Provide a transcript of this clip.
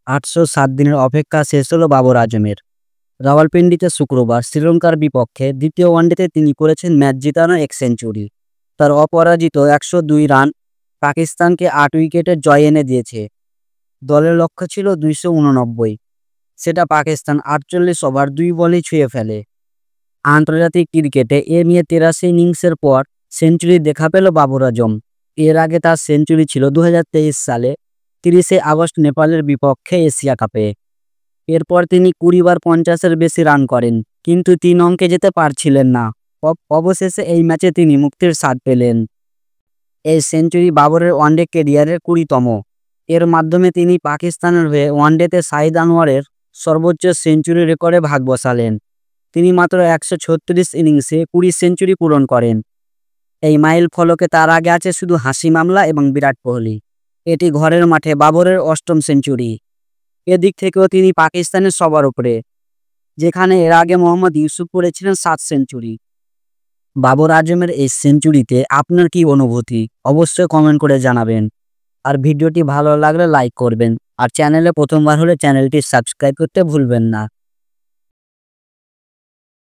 807 দিনের অপেক্ষা শেষ হলো বাবর আজমের। রাওয়ালপিন্ডিতে শুক্রবার শ্রীলঙ্কার বিপক্ষে দ্বিতীয় ওয়ানডেতে তিনি করেছেন ম্যাচ জেতানো এক সেঞ্চুরি। তার অপরাজিত 102 রান পাকিস্তানকে 8 উইকেটে জয় এনে দিয়েছে। দলের লক্ষ্য ছিল 289, সেটা পাকিস্তান 48 ওভার 2 বলেই ছুঁয়ে ফেলে। আন্তর্জাতিক ক্রিকেটে এ নিয়ে 83 ইনিংসের পর সেঞ্চুরি দেখা পেল বাবর আজম। এর আগে তার সেঞ্চুরি ছিল 2023 সালে 30 আগস্ট নেপালের বিপক্ষে এশিয়া কাপে। এরপর তিনি 20 বার 50-এর বেশি রান করেন, কিন্তু 3 অঙ্কে যেতে পারছিলেন না। অবশেষে এই ম্যাচে তিনি মুক্তির স্বাদ পেলেন। এই সেঞ্চুরি বাবরের ওয়ানডে ক্যারিয়ারের 20তম। এর মাধ্যমে তিনি পাকিস্তানের হয়ে ওয়ানডেতে শাহিদ আনোয়ারের সর্বোচ্চ সেঞ্চুরি রেকর্ডে ভাগ বসালেন। তিনি মাত্র 136 ইনিংসে 20 সেঞ্চুরি পূরণ করেন। এই মাইল ফলকে তার আগে আছে শুধু হাসিম আমলা এবং বিরাট কোহলি। এটি ঘরের মাঠে বাবরের 8ম সেঞ্চুরি। এদিক থেকেও তিনি পাকিস্তানের সবার উপরে, যেখানে এর আগে মোহাম্মদ ইউসুফ করেছিলেন 7 সেঞ্চুরি। বাবর আজমের এই সেঞ্চুরিতে আপনার কি অনুভূতি অবশ্যই কমেন্ট করে জানাবেন। আর ভিডিওটি ভালো লাগলে লাইক করবেন, আর চ্যানেলে প্রথমবার হলে চ্যানেলটি সাবস্ক্রাইব করতে ভুলবেন না।